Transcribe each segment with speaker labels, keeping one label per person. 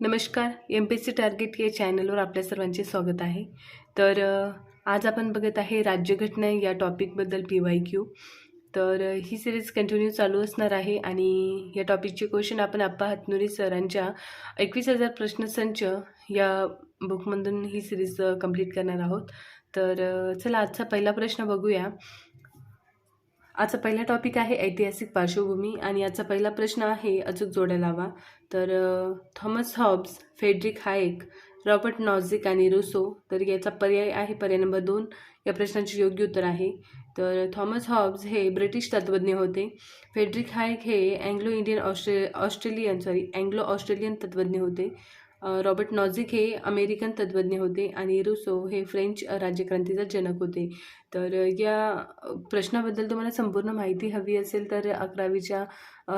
Speaker 1: नमस्कार. MPSC target या चॅनलवर आपल्या सर्वांचे स्वागत आहे. तर आज आपण बघत आहे राज्यघटना या टॉपिकबद्दल PYQ. तर ही सिरीज कंटिन्यू चालू असणार आहे आणि या टॉपिकचे क्वेश्चन आपण आप्पा हातनुरी सरांच्या 21,000 प्रश्नसंच या बुकमधून ही सिरीज कंप्लीट करणार आहोत. तर चला आजचा पहिला प्रश्न बघूया. आजचा पहिला टॉपिक आहे ऐतिहासिक पार्श्वभूमी आणि आजचा पहिला प्रश्न आहे अचूक जोड्या लावा. तर थॉमस हॉब्स, फ्रेडरिक हायेक, रॉबर्ट नॉझिक आणि रुसो. तर याचा पर्याय आहे पर्याय नंबर 2. या प्रश्नाचे योग्य उत्तर आहे. तर थॉमस हॉब्स हे ब्रिटिश तत्त्वज्ञ होते. फ्रेडरिक हायेक हे अँग्लो ऑस्ट्रेलियन तत्त्वज्ञ होते. रॉबर्ट नॉझिक हे अमेरिकन तत्त्वज्ञ होते आणि रुसो हे फ्रेंच राज्यक्रांतीचा जनक होते. तर या प्रश्नाबद्दल तुम्हाला संपूर्ण माहिती हवी असेल तर 11वीच्या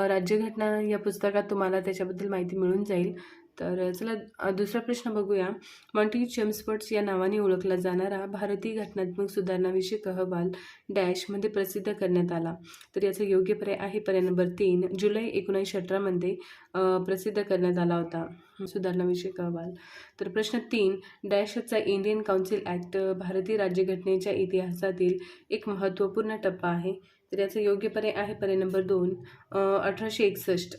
Speaker 1: राज्यघटना या पुस्तकात तुम्हाला त्याच्याबद्दल माहिती मिळून जाईल. तर चला दुसरा प्रश्न बघूया. मॉन्टी चेम्सफोर्ड या नावाने ओळखला जाणारा भारतीय घटनात्मक सुधारणाविषयक अहवाल डॅशमध्ये प्रसिद्ध करण्यात आला. तर याचा योग्य पर्याय आहे पर्याय नंबर 3. जुलै 1918मध्ये प्रसिद्ध करण्यात आला होता सुधारणाविषयक अहवाल. तर प्रश्न 3. डॅशचा इंडियन काउन्सिल ॲक्ट भारतीय राज्यघटनेच्या इतिहासातील एक महत्त्वपूर्ण टप्पा आहे. तर याचा योग्य पर्याय आहे पर्याय नंबर 2. 1861.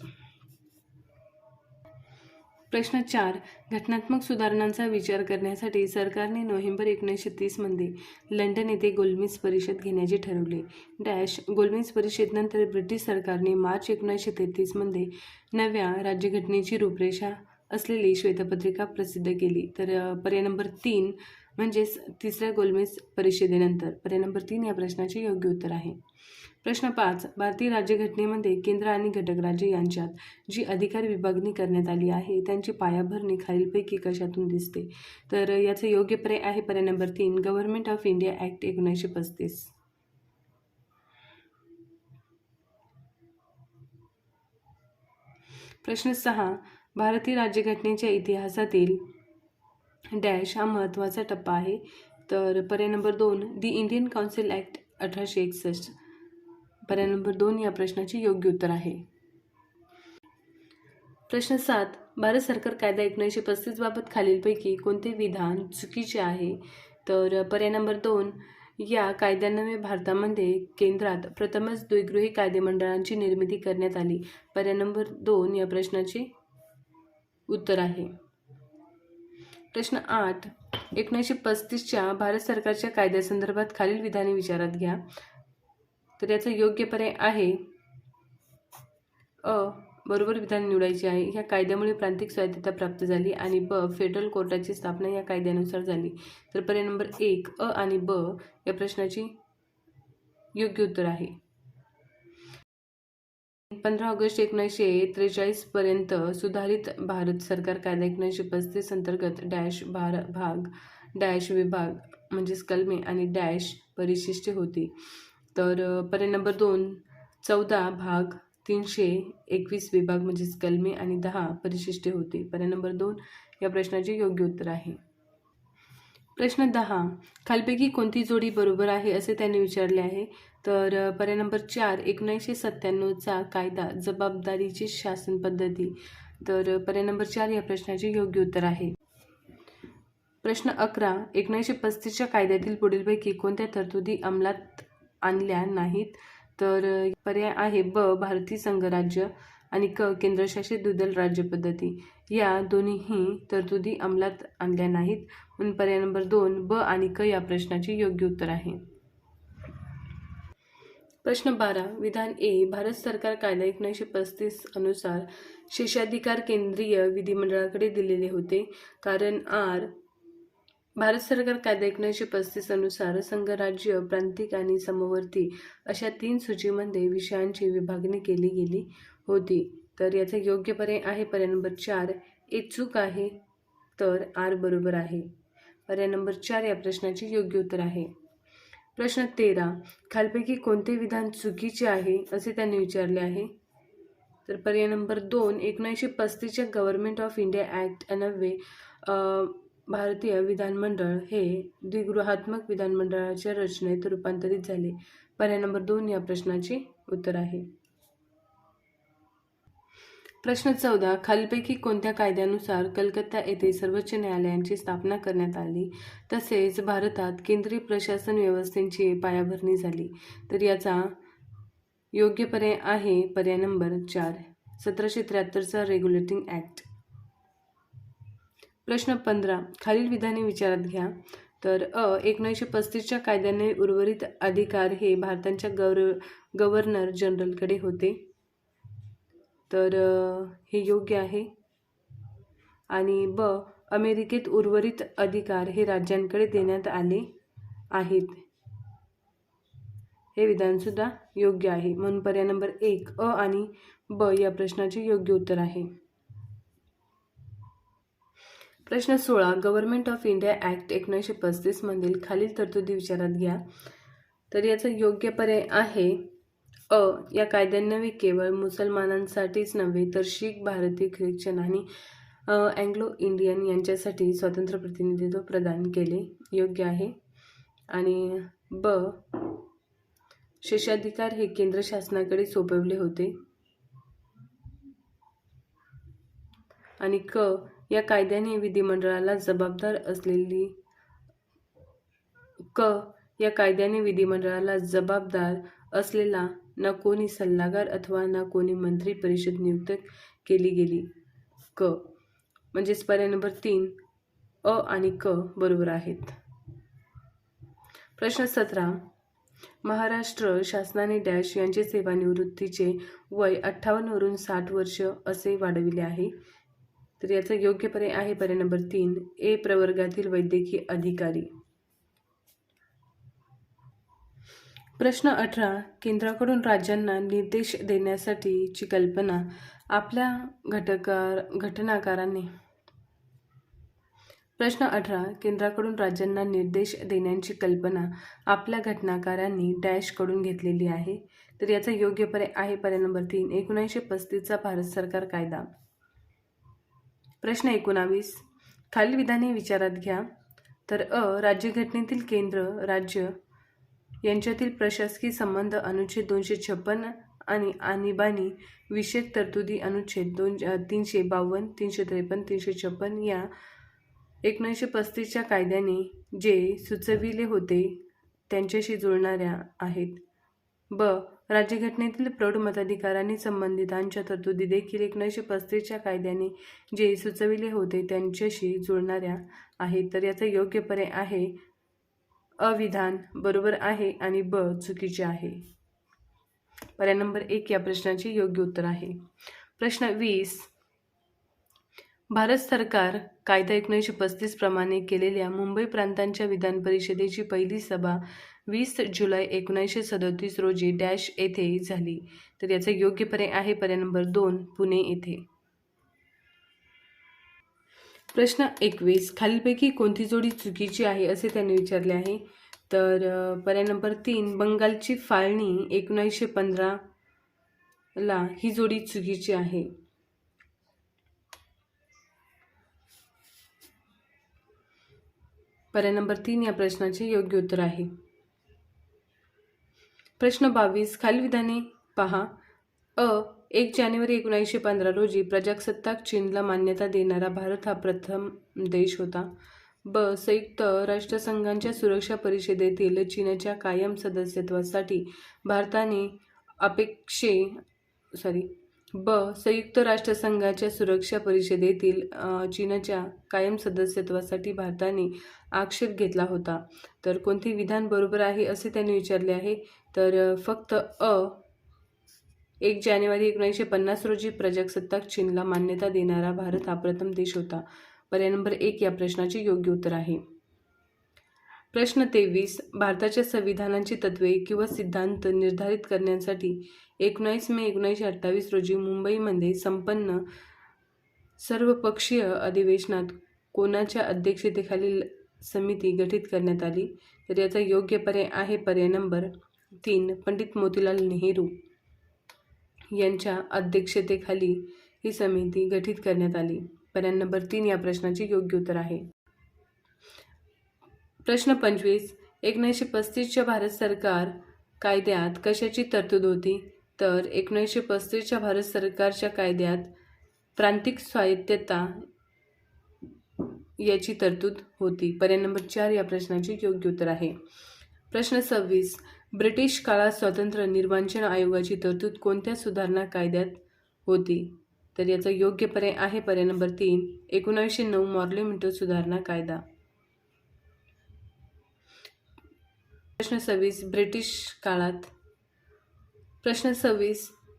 Speaker 1: प्रश्न 4. घटनात्मक सुधारणांचा विचार करण्यासाठी सरकारने नोव्हेंबर 1930मध्ये लंडन येथे गोलमेज परिषद घेण्याचे ठरवले. डॅश गोलमेज परिषदेनंतर ब्रिटिश सरकारने मार्च 1933मध्ये नव्या राज्यघटनेची रूपरेषा असलेली श्वेतपत्रिका प्रसिद्ध केली. तर पर्याय नंबर 3 म्हणजेच तिसऱ्या गोलमेज परिषदेनंतर. पर्याय नंबर 3 या प्रश्नाचे योग्य उत्तर आहे. प्रश्न 5. भारतीय राज्यघटनेमध्ये केंद्र आणि घटक राज्य यांच्यात जी अधिकार विभागणी करण्यात आली आहे त्यांची पायाभरणी खालीलपैकी कशातून दिसते. तर याचा योग्य पर्याय आहे पर्याय number 3. Government of India act 1935. प्रश्न 6. भारतीय राज्यघटनेच्या इतिहासातील डॅश हा महत्त्वाचा टप्पा आहे. तर पर्याय नंबर 2. दी इंडियन काउन्सिल ॲक्ट 1861. पर्याय नंबर 2 या प्रश्नाचे योग्य उत्तर आहे. प्रश्न 7. भारत सरकार कायदा 1935 बाबत खालीलपैकी कोणते विधान चुकीचे आहे. तर पर्याय नंबर 2. या कायद्यान्वये भारतामध्ये केंद्रात प्रथमच द्विगृही कायदेमंडळांची निर्मिती करण्यात आली. पर्याय नंबर 2 या प्रश्नाचे उत्तर आहे. प्रश्न 8. 1935च्या भारत सरकारच्या कायद्यासंदर्भात खालील विधाने विचारात घ्या. तर याचा योग्य पर्याय आहे बरोबर विधान निवडायचे आहे. ह्या कायद्यामुळे प्रांतिक स्वायत्तता प्राप्त झाली आणि फेडरल कोर्टाची स्थापना या कायद्यानुसार झाली. तर पर्याय नंबर 1 आणि या प्रश्नाची योग्य उत्तर आहे. 15 ऑगस्ट 1943 पर्यंत सुधारित भारत सरकार कायदा 1935 अंतर्गत डॅश भाग डॅश विभाग म्हणजेच कलमे आणि डॅश परिशिष्टे होती. तर पर्याय नंबर 2 14 भाग 321 विभाग म्हणजेच कलमे आणि 10 परिशिष्टे होती. पर्याय नंबर 2 या प्रश्नाचे योग्य उत्तर आहे. प्रश्न 10. खालपैकी कोणती जोडी बरोबर आहे असे त्यांनी विचारले आहे. तर पर्याय नंबर 4 1997चा कायदा जबाबदारीची शासन पद्धती. तर पर्याय नंबर 4 या प्रश्नाचे योग्य उत्तर आहे. प्रश्न 11. 1935च्या कायद्यातील पुढीलपैकी कोणत्या तरतुदी अंमलात आणल्या नाहीत. तर पर्याय आहे भारतीय संघराज्य आणि केंद्रशासित द्विदल राज्य पद्धती. या दोन्हीही तरतुदी अंमलात आणल्या नाहीत म्हणून पर्याय नंबर 2 आणि या प्रश्नाचे योग्य उत्तर आहे. प्रश्न 12. विधान ए. भारत सरकार कायदा 1935 अनुसार शेषाधिकार केंद्रीय विधिमंडळाकडे दिलेले होते. कारण आर. भारत सरकार कायदा 1935 अनुसार संघराज्य, प्रांतिक आणि समवर्ती अशा 3 सूचीमध्ये विषयांची विभागणी केली गेली होती. तर याचा योग्य पर्याय आहे पर्याय नंबर 4. चूक आहे तर आर बरोबर आहे. पर्याय नंबर 4 या प्रश्नाचे योग्य उत्तर आहे. प्रश्न 13. खालपैकी कोणते विधान चुकीचे आहे असे त्यांनी विचारले आहे. तर पर्याय नंबर 2 1935च्या गव्हर्नमेंट ऑफ इंडिया ॲक्ट अन्वये भारतीय विधानमंडळ हे द्विगृहात्मक विधानमंडळाच्या रचनेत रूपांतरित झाले. पर्याय नंबर 2 या प्रश्नाचे उत्तर आहे. प्रश्न 14. खालीलपैकी कोणत्या कायद्यानुसार कलकत्ता येथे सर्वोच्च न्यायालयांची स्थापना करण्यात आली तसेच भारतात केंद्रीय प्रशासन व्यवस्थेची पायाभरणी झाली? तर याचा योग्य पर्याय आहे पर्याय नंबर 4, 1773चा रेग्युलेटिंग ॲक्ट. प्रश्न 15. खालील विधाने विचारात घ्या. तर 1935च्या कायद्याने उर्वरित अधिकार हे भारताच्या गव्हर्नर जनरलकडे होते. तर हे योग्य आहे. आणि अमेरिकेत उर्वरित अधिकार हे राज्यांकडे देण्यात आले आहेत. हे विधानसुद्धा योग्य आहे. म्हणून पर्याय नंबर 1 आणि या प्रश्नाचे योग्य उत्तर आहे. प्रश्न 16. गव्हर्नमेंट ऑफ इंडिया ॲक्ट 1935 मधील खालील तरतुदी विचारात घ्या. तर याचा योग्य पर्याय आहे या कायद्यान्वये केवळ मुसलमानांसाठीच नव्हे तर शीख, भारतीय, ख्रिश्चन आणि अँग्लो इंडियन यांच्यासाठी स्वतंत्र प्रतिनिधित्व प्रदान केले. योग्य आहे. आणि शेषाधिकार हे केंद्र शासनाकडे सोपवले होते. आणि या कायद्याने विधिमंडळाला जबाबदार असलेला न कोणी सल्लागार अथवा न कोणी मंत्री परिषद नियुक्त केली गेली. म्हणजेच पर्याय नंबर 3 आणि बरोबर आहेत. प्रश्न 17. महाराष्ट्र शासनाने डॅश यांचे सेवानिवृत्तीचे वय 58 वरून 60 वर्ष असे वाढविले आहे. तर याचा योग्य पर्याय आहे पर्याय नंबर 3 ए प्रवर्गातील वैद्यकीय अधिकारी. प्रश्न 18. केंद्राकडून राज्यांना निर्देश देण्यासाठीची कल्पना आपल्या घटनाकारांनी प्रश्न 18. केंद्राकडून राज्यांना निर्देश देण्याची कल्पना आपल्या घटनाकारांनी डॅशकडून घेतलेली आहे. तर याचा योग्य पर्याय आहे पर्याय नंबर 3 1935चा भारत सरकार कायदा. प्रश्न 19. खालील विधाने विचारात घ्या. तर राज्यघटनेतील केंद्र राज्य यांच्यातील प्रशासकीय संबंध अनुच्छेद 256 आणि आणीबाणी विषयक तरतुदी अनुच्छेद 352, 353, 356 या 1935च्या कायद्याने जे सुचविले होते त्यांच्याशी जुळणाऱ्या आहेत. राज्यघटनेतील प्रौढ मताधिकारांनी संबंधितांच्या तरतुदी देखील 1935च्या कायद्याने जे सुचविले होते त्यांच्याशी जुळणाऱ्या आहेत. तर याचा योग्य पर्याय आहे अविधान बरोबर आहे आणि चुकीचे आहे. पर्याय नंबर 1 या प्रश्नाचे योग्य उत्तर आहे. प्रश्न 20. भारत सरकार कायदा 1935 प्रमाणे केलेल्या मुंबई प्रांतांच्या विधान परिषदेची पहिली सभा 20 जुलै 1937 रोजी डॅश येथे झाली. तर याचा योग्य पर्याय आहे पर्याय नंबर 2 पुणे येथे. प्रश्न 21. खालीलपैकी कोणती जोडी चुकीची आहे असे त्यांनी विचारले आहे. तर पर्याय नंबर 3 बंगालची फाळणी 1915 ही जोडी चुकीची आहे. पर्याय नंबर 3 या प्रश्नाचे योग्य उत्तर आहे. प्रश्न 22. खालील विधाने पहा. 1 जानेवारी 1915 रोजी प्रजासत्ताक चिन्हला मान्यता देणारा भारत हा प्रथम देश होता. संयुक्त राष्ट्रसंघाच्या सुरक्षा परिषदेतील चीनच्या कायम सदस्यत्वासाठी भारताने संयुक्त राष्ट्रसंघाच्या सुरक्षा परिषदेतील चीनच्या कायम सदस्यत्वासाठी भारताने आक्षेप घेतला होता. तर कोणते विधान बरोबर आहे असे त्यांनी विचारले आहे. तर फक्त 1 जानेवारी 1950 रोजी प्रजासत्ताक चिन्हला मान्यता देणारा भारत हा प्रथम देश होता. पर्याय नंबर 1 या प्रश्नाचे योग्य उत्तर आहे. प्रश्न 23. भारताच्या संविधानाची तत्त्वे किंवा सिद्धांत निर्धारित करण्यासाठी 19 मे 1928 रोजी मुंबईमध्ये संपन्न सर्वपक्षीय अधिवेशनात कोणाच्या अध्यक्षतेखाली समिती गठीत करण्यात आली. तर याचा योग्य पर्याय आहे पर्याय नंबर 3 पंडित मोतीलाल नेहरू यांच्या अध्यक्षतेखाली ही समिती गठीत करण्यात आली. पर्याय नंबर 3 या प्रश्नाचे योग्य उत्तर आहे. प्रश्न 25. 1935च्या भारत सरकार कायद्यात कशाची तरतूद होती? तर 1935च्या भारत सरकारच्या कायद्यात प्रांतिक स्वायत्तता याची तरतूद होती. पर्याय नंबर 4 या प्रश्नाचे योग्य उत्तर आहे. प्रश्न 26. ब्रिटिश काळात स्वातंत्र्य निर्वाचन आयोगाची तरतूद कोणत्या सुधारणा कायद्यात होती? तर याचा योग्य पर्याय आहे पर्याय नंबर 3 1909 मॉर्ले मिंटो सुधारणा कायदा. प्रश्न 26.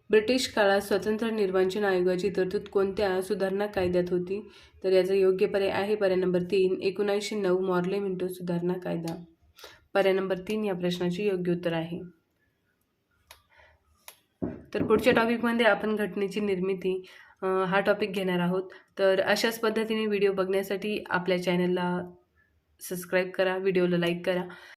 Speaker 1: ब्रिटिश काळात स्वातंत्र्य निर्वाचन आयोगाची तरतूद कोणत्या सुधारणा कायद्यात होती? तर याचा योग्य पर्याय आहे पर्याय नंबर 3 1909 मॉर्ले मिंटो सुधारणा कायदा. पर्याय नंबर 3 या प्रश्नाचे योग्य उत्तर आहे. तर पुढच्या टॉपिकमध्ये आपण घटनेची निर्मिती हा टॉपिक घेणार आहोत. तर अशाच पद्धतीने व्हिडिओ बघण्यासाठी आपल्या चॅनलला सबस्क्राईब करा, व्हिडिओला लाईक करा.